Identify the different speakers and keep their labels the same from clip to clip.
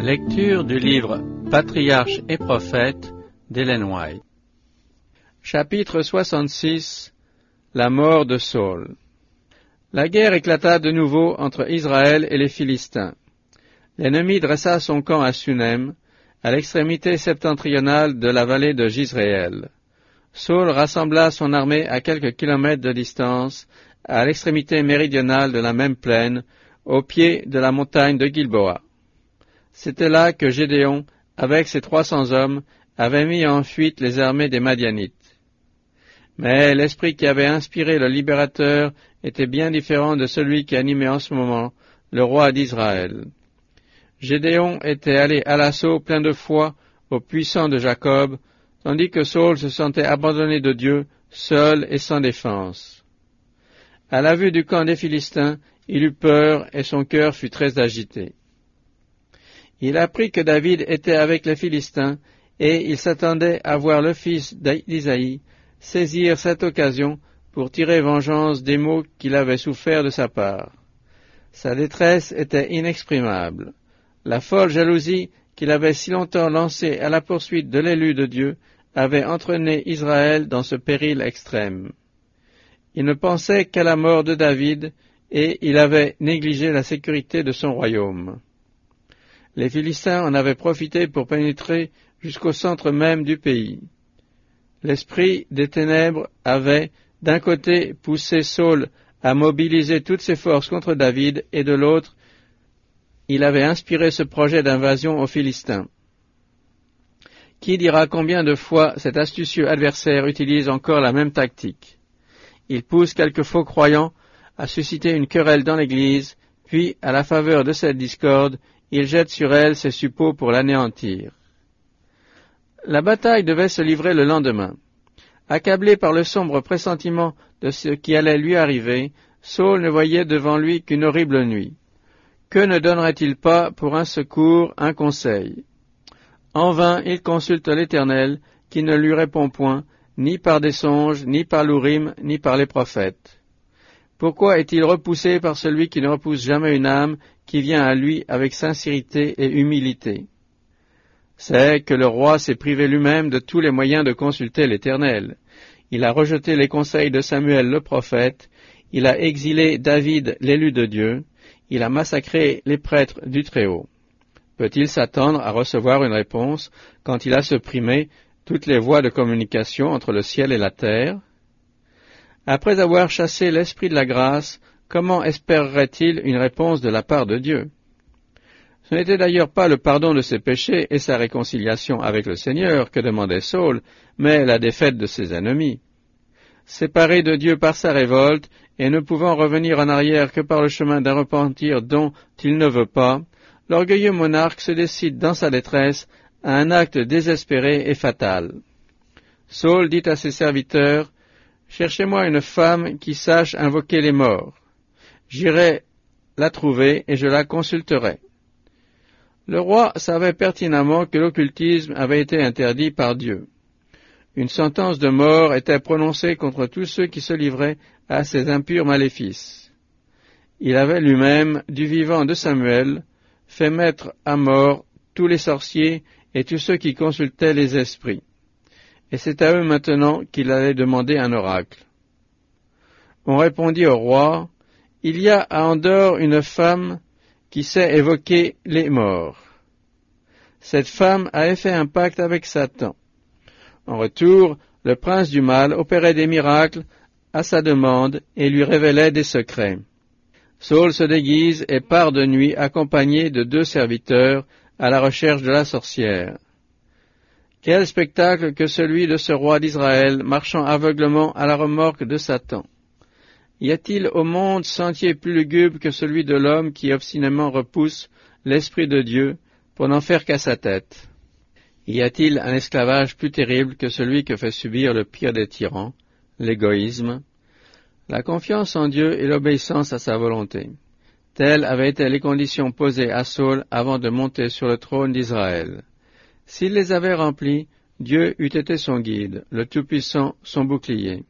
Speaker 1: Lecture du livre Patriarches et prophètes d'Ellen White. Chapitre 66. La mort de Saul. La guerre éclata de nouveau entre Israël et les Philistins. L'ennemi dressa son camp à Sunem, à l'extrémité septentrionale de la vallée de Jizréel. Saul rassembla son armée à quelques kilomètres de distance, à l'extrémité méridionale de la même plaine, au pied de la montagne de Gilboa. C'était là que Gédéon, avec ses 300 hommes, avait mis en fuite les armées des Madianites. Mais l'esprit qui avait inspiré le libérateur était bien différent de celui qui animait en ce moment le roi d'Israël. Gédéon était allé à l'assaut plein de foi au puissant de Jacob, tandis que Saul se sentait abandonné de Dieu, seul et sans défense. À la vue du camp des Philistins, il eut peur et son cœur fut très agité. Il apprit que David était avec les Philistins, et il s'attendait à voir le fils d'Isaïe saisir cette occasion pour tirer vengeance des maux qu'il avait soufferts de sa part. Sa détresse était inexprimable. La folle jalousie qu'il avait si longtemps lancée à la poursuite de l'élu de Dieu avait entraîné Israël dans ce péril extrême. Il ne pensait qu'à la mort de David, et il avait négligé la sécurité de son royaume. Les Philistins en avaient profité pour pénétrer jusqu'au centre même du pays. L'esprit des ténèbres avait, d'un côté, poussé Saul à mobiliser toutes ses forces contre David, et de l'autre, il avait inspiré ce projet d'invasion aux Philistins. Qui dira combien de fois cet astucieux adversaire utilise encore la même tactique? Il pousse quelques faux croyants à susciter une querelle dans l'Église, puis, à la faveur de cette discorde, il jette sur elle ses suppôts pour l'anéantir. La bataille devait se livrer le lendemain. Accablé par le sombre pressentiment de ce qui allait lui arriver, Saul ne voyait devant lui qu'une horrible nuit. Que ne donnerait-il pas pour un secours, un conseil? En vain il consulte l'Éternel, qui ne lui répond point, ni par des songes, ni par l'Urim, ni par les prophètes. Pourquoi est-il repoussé par celui qui ne repousse jamais une âme qui vient à lui avec sincérité et humilité? C'est que le roi s'est privé lui-même de tous les moyens de consulter l'Éternel. Il a rejeté les conseils de Samuel le prophète, il a exilé David l'élu de Dieu, il a massacré les prêtres du Très-Haut. Peut-il s'attendre à recevoir une réponse quand il a supprimé toutes les voies de communication entre le ciel et la terre? Après avoir chassé l'esprit de la grâce, comment espérerait-il une réponse de la part de Dieu? Ce n'était d'ailleurs pas le pardon de ses péchés et sa réconciliation avec le Seigneur que demandait Saul, mais la défaite de ses ennemis. Séparé de Dieu par sa révolte, et ne pouvant revenir en arrière que par le chemin d'un repentir dont il ne veut pas, l'orgueilleux monarque se décide dans sa détresse à un acte désespéré et fatal. Saul dit à ses serviteurs, « Cherchez-moi une femme qui sache invoquer les morts. J'irai la trouver et je la consulterai. » Le roi savait pertinemment que l'occultisme avait été interdit par Dieu. Une sentence de mort était prononcée contre tous ceux qui se livraient à ces impurs maléfices. Il avait lui-même, du vivant de Samuel, fait mettre à mort tous les sorciers et tous ceux qui consultaient les esprits. Et c'est à eux maintenant qu'il allait demander un oracle. On répondit au roi, « Il y a à Endor une femme qui sait évoquer les morts. Cette femme avait fait un pacte avec Satan. En retour, le prince du mal opérait des miracles à sa demande et lui révélait des secrets. Saul se déguise et part de nuit accompagné de 2 serviteurs à la recherche de la sorcière. Quel spectacle que celui de ce roi d'Israël marchant aveuglement à la remorque de Satan! Y a-t-il au monde sentier plus lugubre que celui de l'homme qui obstinément repousse l'Esprit de Dieu pour n'en faire qu'à sa tête? Y a-t-il un esclavage plus terrible que celui que fait subir le pire des tyrans, l'égoïsme? La confiance en Dieu et l'obéissance à sa volonté. Telles avaient été les conditions posées à Saul avant de monter sur le trône d'Israël. S'il les avait remplies, Dieu eût été son guide, le Tout-Puissant son bouclier.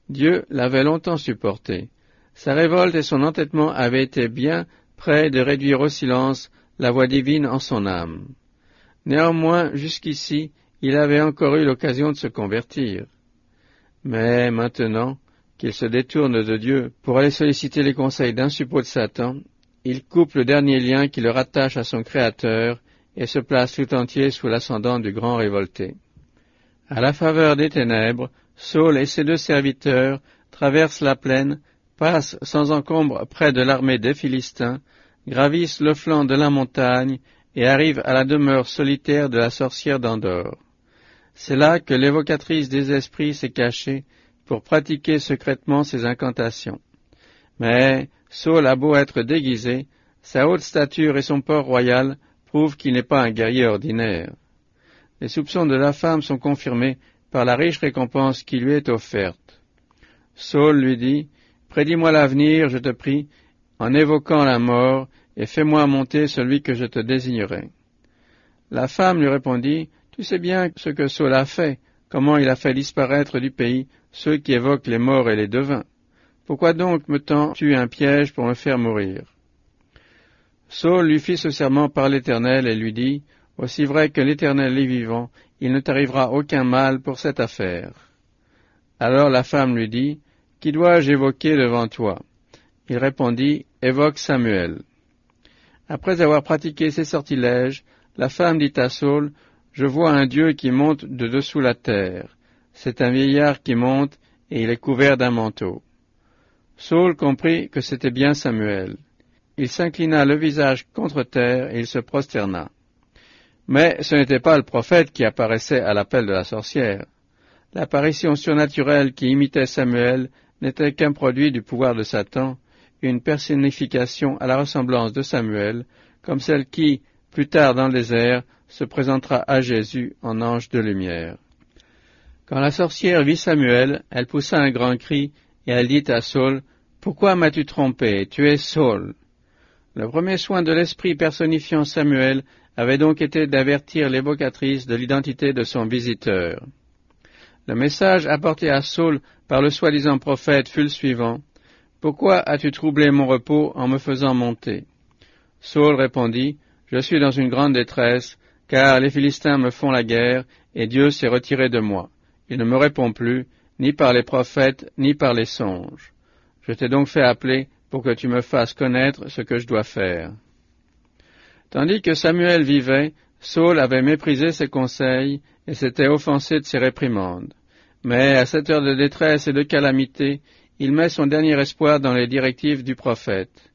Speaker 1: Dieu l'avait longtemps supporté. Sa révolte et son entêtement avaient été bien près de réduire au silence la voix divine en son âme. Néanmoins, jusqu'ici, il avait encore eu l'occasion de se convertir. Mais maintenant qu'il se détourne de Dieu pour aller solliciter les conseils d'un suppôt de Satan, il coupe le dernier lien qui le rattache à son Créateur et se place tout entier sous l'ascendant du grand révolté. À la faveur des ténèbres, Saul et ses 2 serviteurs traversent la plaine, passent sans encombre près de l'armée des Philistins, gravissent le flanc de la montagne et arrivent à la demeure solitaire de la sorcière d'Endor. C'est là que l'évocatrice des esprits s'est cachée pour pratiquer secrètement ses incantations. Mais Saul a beau être déguisé, sa haute stature et son port royal prouvent qu'il n'est pas un guerrier ordinaire. Les soupçons de la femme sont confirmés par la riche récompense qui lui est offerte. Saul lui dit, « Prédis-moi l'avenir, je te prie, en évoquant la mort, et fais-moi monter celui que je te désignerai. » La femme lui répondit, « Tu sais bien ce que Saul a fait, comment il a fait disparaître du pays ceux qui évoquent les morts et les devins. Pourquoi donc me tends-tu un piège pour me faire mourir ?» Saul lui fit ce serment par l'Éternel et lui dit, « Aussi vrai que l'Éternel est vivant, il ne t'arrivera aucun mal pour cette affaire. » Alors la femme lui dit, « Qui dois-je évoquer devant toi ?» Il répondit, « Évoque Samuel. » Après avoir pratiqué ces sortilèges, la femme dit à Saul, « Je vois un Dieu qui monte de dessous la terre. C'est un vieillard qui monte, et il est couvert d'un manteau. » Saul comprit que c'était bien Samuel. Il s'inclina le visage contre terre et il se prosterna. Mais ce n'était pas le prophète qui apparaissait à l'appel de la sorcière. L'apparition surnaturelle qui imitait Samuel n'était qu'un produit du pouvoir de Satan, une personnification à la ressemblance de Samuel, comme celle qui, plus tard dans le désert, se présentera à Jésus en ange de lumière. Quand la sorcière vit Samuel, elle poussa un grand cri, et elle dit à Saul, « Pourquoi m'as-tu trompé? Tu es Saul. » Le premier soin de l'esprit personnifiant Samuel avait donc été d'avertir l'évocatrice de l'identité de son visiteur. Le message apporté à Saul par le soi-disant prophète fut le suivant. « Pourquoi as-tu troublé mon repos en me faisant monter ?» Saul répondit, « Je suis dans une grande détresse, car les Philistins me font la guerre, et Dieu s'est retiré de moi. Il ne me répond plus, ni par les prophètes, ni par les songes. Je t'ai donc fait appeler pour que tu me fasses connaître ce que je dois faire. » Tandis que Samuel vivait, Saul avait méprisé ses conseils et s'était offensé de ses réprimandes. Mais à cette heure de détresse et de calamité, il met son dernier espoir dans les directives du prophète.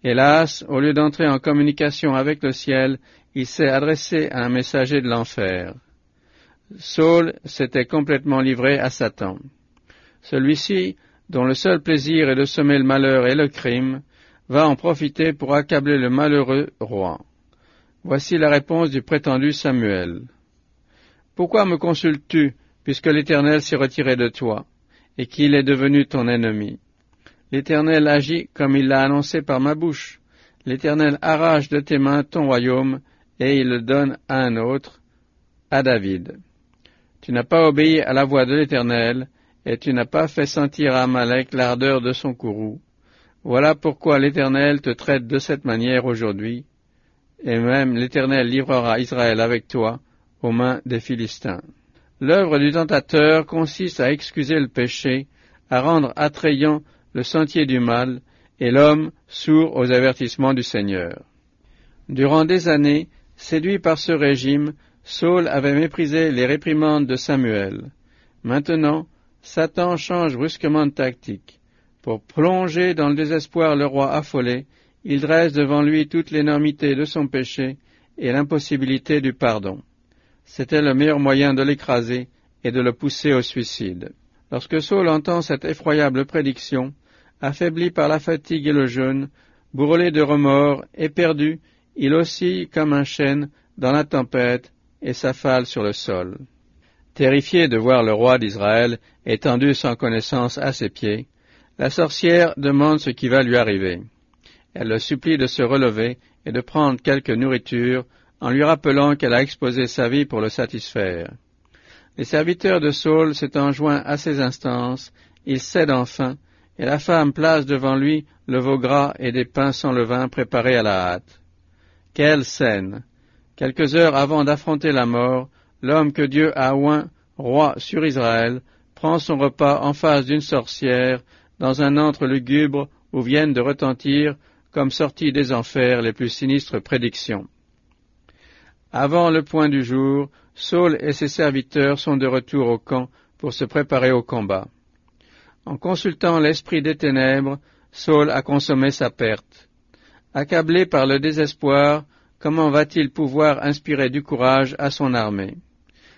Speaker 1: Hélas, au lieu d'entrer en communication avec le ciel, il s'est adressé à un messager de l'enfer. Saul s'était complètement livré à Satan. Celui-ci, dont le seul plaisir est de semer le malheur et le crime, va en profiter pour accabler le malheureux roi. Voici la réponse du prétendu Samuel. « Pourquoi me consultes-tu, puisque l'Éternel s'est retiré de toi, et qu'il est devenu ton ennemi? L'Éternel agit comme il l'a annoncé par ma bouche. L'Éternel arrache de tes mains ton royaume, et il le donne à un autre, à David. Tu n'as pas obéi à la voix de l'Éternel, et tu n'as pas fait sentir à Amalek l'ardeur de son courroux. Voilà pourquoi l'Éternel te traite de cette manière aujourd'hui, et même l'Éternel livrera Israël avec toi aux mains des Philistins. » L'œuvre du tentateur consiste à excuser le péché, à rendre attrayant le sentier du mal, et l'homme sourd aux avertissements du Seigneur. Durant des années, séduit par ce régime, Saul avait méprisé les réprimandes de Samuel. Maintenant, Satan change brusquement de tactique. Pour plonger dans le désespoir le roi affolé, il dresse devant lui toute l'énormité de son péché et l'impossibilité du pardon. C'était le meilleur moyen de l'écraser et de le pousser au suicide. Lorsque Saul entend cette effroyable prédiction, affaibli par la fatigue et le jeûne, bourrelé de remords, éperdu, il oscille comme un chêne dans la tempête et s'affale sur le sol. Terrifié de voir le roi d'Israël étendu sans connaissance à ses pieds, la sorcière demande ce qui va lui arriver. Elle le supplie de se relever et de prendre quelque nourriture, en lui rappelant qu'elle a exposé sa vie pour le satisfaire. Les serviteurs de Saul s'étant joints à ses instances, il cède enfin, et la femme place devant lui le veau gras et des pains sans levain préparés à la hâte. Quelle scène! Quelques heures avant d'affronter la mort, l'homme que Dieu a oint roi sur Israël prend son repas en face d'une sorcière dans un antre lugubre où viennent de retentir, comme sorties des enfers, les plus sinistres prédictions. Avant le point du jour, Saul et ses serviteurs sont de retour au camp pour se préparer au combat. En consultant l'esprit des ténèbres, Saul a consommé sa perte. Accablé par le désespoir, comment va-t-il pouvoir inspirer du courage à son armée?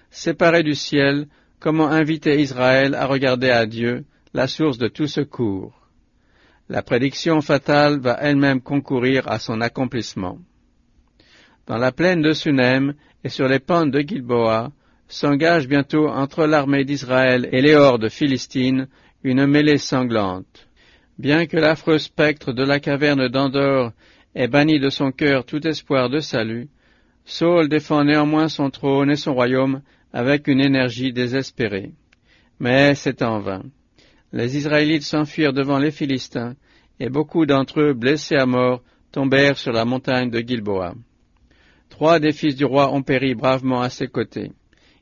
Speaker 1: Séparé du ciel, comment inviter Israël à regarder à Dieu, la source de tout secours? La prédiction fatale va elle-même concourir à son accomplissement. Dans la plaine de Sunem et sur les pentes de Gilboa, s'engage bientôt entre l'armée d'Israël et les hordes philistines une mêlée sanglante. Bien que l'affreux spectre de la caverne d'Endor ait banni de son cœur tout espoir de salut, Saul défend néanmoins son trône et son royaume avec une énergie désespérée. Mais c'est en vain. Les Israélites s'enfuirent devant les Philistins, et beaucoup d'entre eux, blessés à mort, tombèrent sur la montagne de Gilboa. 3 des fils du roi ont péri bravement à ses côtés.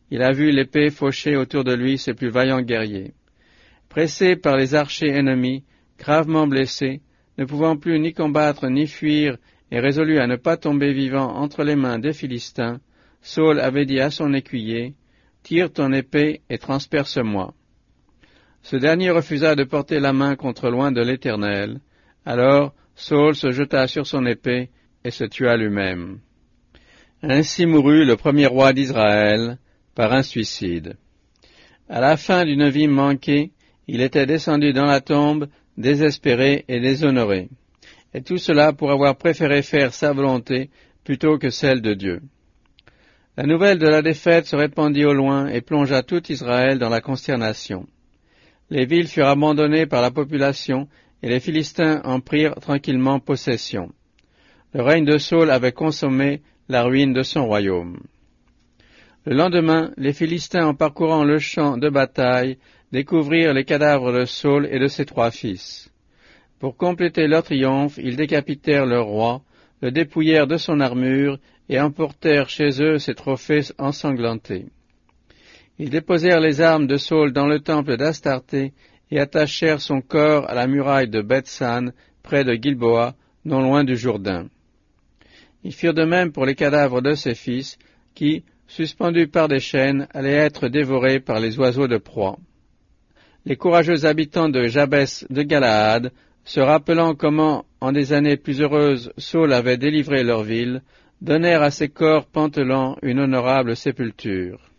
Speaker 1: Il a vu l'épée faucher autour de lui ses plus vaillants guerriers. Pressé par les archers ennemis, gravement blessé, ne pouvant plus ni combattre ni fuir, et résolu à ne pas tomber vivant entre les mains des Philistins, Saul avait dit à son écuyer, « Tire ton épée et transperce-moi. » Ce dernier refusa de porter la main contre loin de l'Éternel. Alors Saul se jeta sur son épée et se tua lui-même. Ainsi mourut le premier roi d'Israël par un suicide. À la fin d'une vie manquée, il était descendu dans la tombe, désespéré et déshonoré. Et tout cela pour avoir préféré faire sa volonté plutôt que celle de Dieu. La nouvelle de la défaite se répandit au loin et plongea tout Israël dans la consternation. Les villes furent abandonnées par la population et les Philistins en prirent tranquillement possession. Le règne de Saul avait consommé la ruine de son royaume. Le lendemain, les Philistins, en parcourant le champ de bataille, découvrirent les cadavres de Saul et de ses 3 fils. Pour compléter leur triomphe, ils décapitèrent leur roi, le dépouillèrent de son armure et emportèrent chez eux ses trophées ensanglantés. Ils déposèrent les armes de Saul dans le temple d'Astarté et attachèrent son corps à la muraille de Beth-San, près de Gilboa, non loin du Jourdain. Ils firent de même pour les cadavres de ses fils, qui, suspendus par des chaînes, allaient être dévorés par les oiseaux de proie. Les courageux habitants de Jabès de Galaad, se rappelant comment, en des années plus heureuses, Saul avait délivré leur ville, donnèrent à ces corps pantelants une honorable sépulture.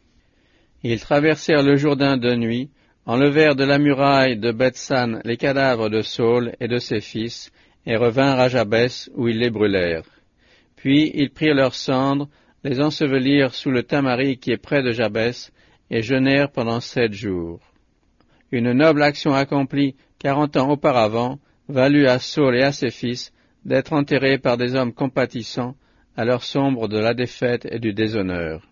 Speaker 1: Ils traversèrent le Jourdain de nuit, enlevèrent de la muraille de Beth-San les cadavres de Saul et de ses fils, et revinrent à Jabès, où ils les brûlèrent. Puis ils prirent leurs cendres, les ensevelirent sous le tamari qui est près de Jabès, et jeûnèrent pendant 7 jours. Une noble action accomplie 40 ans auparavant valut à Saul et à ses fils d'être enterrés par des hommes compatissants à l'heure sombre de la défaite et du déshonneur.